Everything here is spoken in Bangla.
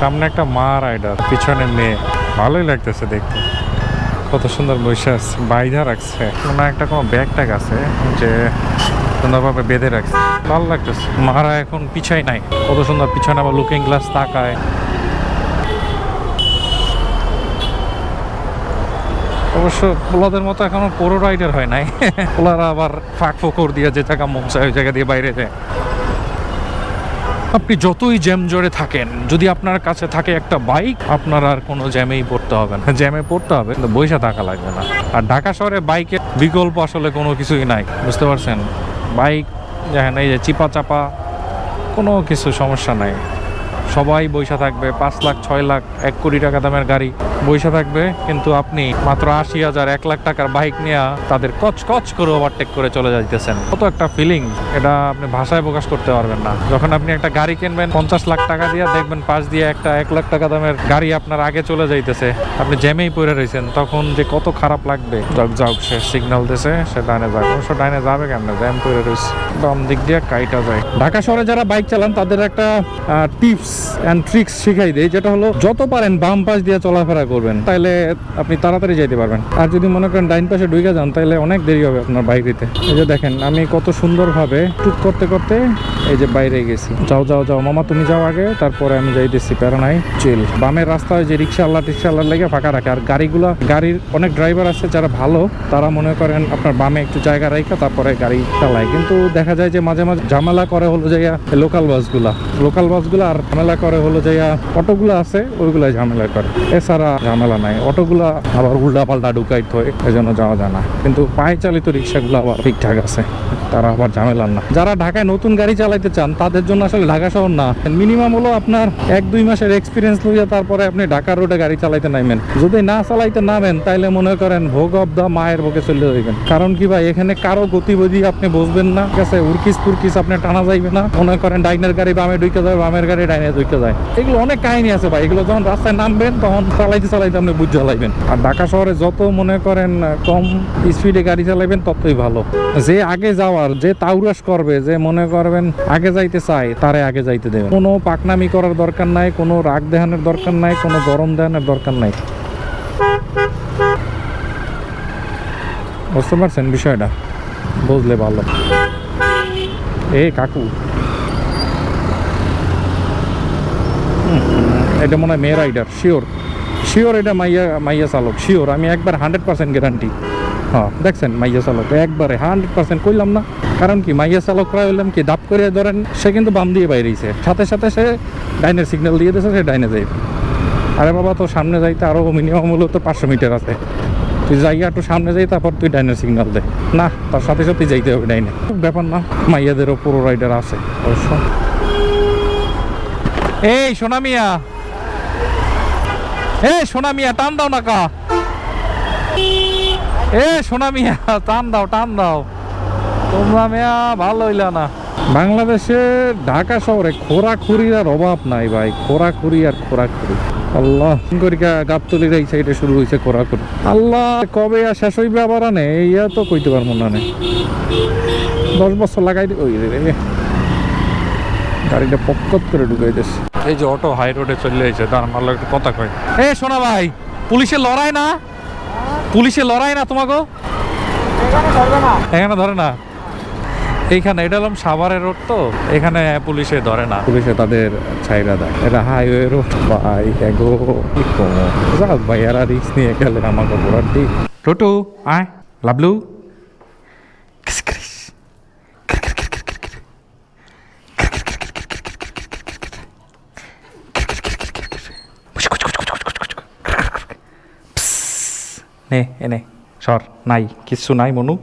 সামনে একটা মা রাইডার, পিছনে মেয়ে, ভালোই লাগতেছে দেখতে। কত সুন্দর বসে আছে, বাইধা রাখছে কোনো ব্যাগ ট্যাগ আছে যে সুন্দরভাবে বেঁধে রাখছে, ভালো লাগতেছে। মারা এখন পিছাই নাই, কত সুন্দর পিছনে আবার লুকিং গ্লাস তাকায়। অবশ্য পোলাদের মতো এখনো পুরো রাইডার হয় নাই, পোলারা আবার ফাঁক ফোকর দিয়ে যে জায়গা মন চায় ওই জায়গা দিয়ে বাইরে যায়। আপনি যতই জ্যাম জোরে থাকেন, যদি আপনার কাছে থাকে একটা বাইক, আপনার আর কোনো জ্যামেই পড়তে হবে না। জ্যামে পড়তে হবে কিন্তু বইসা থাকা লাগবে না। আর ঢাকা শহরে বাইকের বিকল্প আসলে কোনো কিছুই নাই, বুঝতে পারছেন? বাইক দেখেন, এই যে চিপা চাপা কোনো কিছু সমস্যা নাই। সবাই বইসা থাকবে, 5 লাখ 6 লাখ 1 কোটি টাকা দামের গাড়ি বইসা থাকবে, কিন্তু আপনি মাত্র 80,000 1 লাখ টাকার বাইক নিয়ে তাদের কচ কচ করে ওভারটেক করে চলে যাইতেছেন। কত একটা ফিলিং, এটা আপনি ভাষায় প্রকাশ করতে পারবেন না। যখন আপনি একটা গাড়ি কিনবেন 50 লাখ টাকা দিয়ে, দেখবেন পাশ দিয়ে একটা 1 লাখ টাকা দামের গাড়ি আপনার আগে চলে যাইতেছে, আপনি জ্যামেই পড়ে রয়েছেন, তখন যে কত খারাপ লাগবে। যাওক সে সিগন্যাল দিয়েছে, সে ডাইনে যাক, অবশ্য ডাইনে যাবে কেমন, জ্যাম পড়ে রয়েছে, বাম দিক দিয়ে কাইটা যায়। ঢাকা শহরে যারা বাইক চালান তাদের একটা টিপস এন্ড ট্রিক্স শিখাই দেয়, যেটা হলো যত পারেন বাম পাশ দিয়ে চলাফেরা করবেন, তাইলে আপনি তাড়াতাড়ি যাইতে পারবেন। আর যদি মনে করেন ডাইন পাশে ঢুকে যান, তাহলে অনেক দেরি হবে আপনার বাইক দিতে। এই যে দেখেন, আমি কত সুন্দরভাবে টুক করতে করতে এই যে বাইরে গেছি। যাও মামা, তুমি যাও আগে, তারপরে আমি যাইতেছি, প্যারা নাই, চিল। বামের রাস্তায় যে রিক্সাওয়ালার লেগে ফাঁকা রাখে, আর গাড়ির অনেক ড্রাইভার আছে যারা ভালো, তারা মনে করেন আপনার বামে একটু জায়গা রাখা তারপরে গাড়ি চালায়। কিন্তু দেখা যায় যে মাঝে মাঝে ঝামেলা করে হলো যাইয়া লোকাল বাসগুলা আর ঝামেলা করে হলো যাইয়া অটোগুলো আছে, ওইগুলা ঝামেলা করে। এছাড়া ঝামেলা নাই। অটোগুলা আবার উল্টা পাল্টা ঢুকাইতে হয়, এই জন্য যাওয়া যায় না। কিন্তু পায়ে চালিত রিক্সাগুলো আবার ঠিকঠাক আছে, তারা আবার ঝামেলার না। যারা ঢাকায় নতুন গাড়ি চালাইতে চান, তাদের জন্য আসলে ঢাকা শহর না। মিনিমাম হলো আপনার 1-2 মাসের এক্সপিরিয়েন্স লইয়া তারপরে আপনি ঢাকার রোডে গাড়ি চালাইতে নামেন। যদি না চালাইতে নামেন, তাইলে মনে করেন ভোগ অব দা মায়ের ভোগে চলে যাইবেন। কারণ কি ভাই, এখানে কারো গতিবিধি আপনি বুঝবেন না, ঠিক আছে? উর্কিস তুর্কিস আপনি টানা যাইবে না। মনে করেন ডাইনের গাড়ি বামে ঢুকে যায়, বামের গাড়ি ডাইনে ঢুকে যায়। এগুলো অনেক কাহিনী আছে ভাই, এগুলো যখন রাস্তায় নামবেন তখন চালাইতে আপনি বুঝ চালাইবেন। আর ঢাকা শহরে যত মনে করেন কম স্পিডে গাড়ি চালাইবেন, ততই ভালো। যে আগে যাওয়ার, যে তাউরাস করবে, যে মনে করবেন আগে যাইতে চায়, তারে আগে যাইতে দেবেন। কোনো পাকনামি করার দরকার নাই, কোনো রাগ দেখানোর দরকার নাই, কোনো গরম দেখানোর দরকার নাই। বুঝতে পারছেন বিষয়টা? বুঝলে ভালো। কাকু, এটা মনে হয় মেয়ে রাইডার, শিওর এটা মাইয়া চালক, শিওর। আমি একবার 100% গ্যারান্টি। হ্যাঁ, দেখছেন মাইয়া চালক, একবারে 100% কইলাম না। কারণ কি, মাইয়া চালকরা হইলাম কি, দাপ করে ধরেন, সে কিন্তু বাম দিয়ে বাইরেছে, সাথে সাথে সে ডাইনের সিগন্যাল দিয়ে দিয়েছে, সে ডাইনে যাইবে। আরে বাবা, তো সামনে যাইতে আরও মিনিমাম হলো তো 500 মিটার আছে, তুই যাইয়া একটু সামনে যাই, তারপর তুই ডাইনের সিগন্যাল দে না, তার সাথে সাথে যাইতে হবে ডাইনে। ব্যাপার না, মাইয়াদেরও পুরো রাইডার আছে অবশ্য। এই সোনা মিয়া, টান দাও না কা। সোনা মিয়া, টান দাও। তোমরা মিয়া ভালো হইলা না। বাংলাদেশে ঢাকা শহরে খোরাখুরির আর অভাব নাই ভাই, খোরাখুরি। আল্লাহ করিকা গাবতলির এই সাইডে শুরু হয়েছে খোরাখুরি। আল্লাহ কবে আর শেষ হইবে আবার আনে, ইয়া তো কইতে পারবো না। 10 বছর লাগাই ওই গাড়িটা পক্কত করে ঢুকাই দিচ্ছে। এই যে অটো হাই রোডে চলে যাইছে, তার মারলো একটু কথা কয়। শোনা ভাই, পুলিশে লড়াই না তোমাকে? এখানে ধরে না। এইখানে এটা হলাম সাভারের রোড, তো এখানে পুলিশে ধরে না, পুলিশে তাদের ছাইরা দেয়। এটা হাইওয়ে রোড ভাই, এগো যাক ভাই, এরা রিক্স নিয়ে গেলে আমাকে ঘোরার দিক। টোটো আয়, লাবলু নে, এনে সর, নাই কিচ্ছু নাই মনু।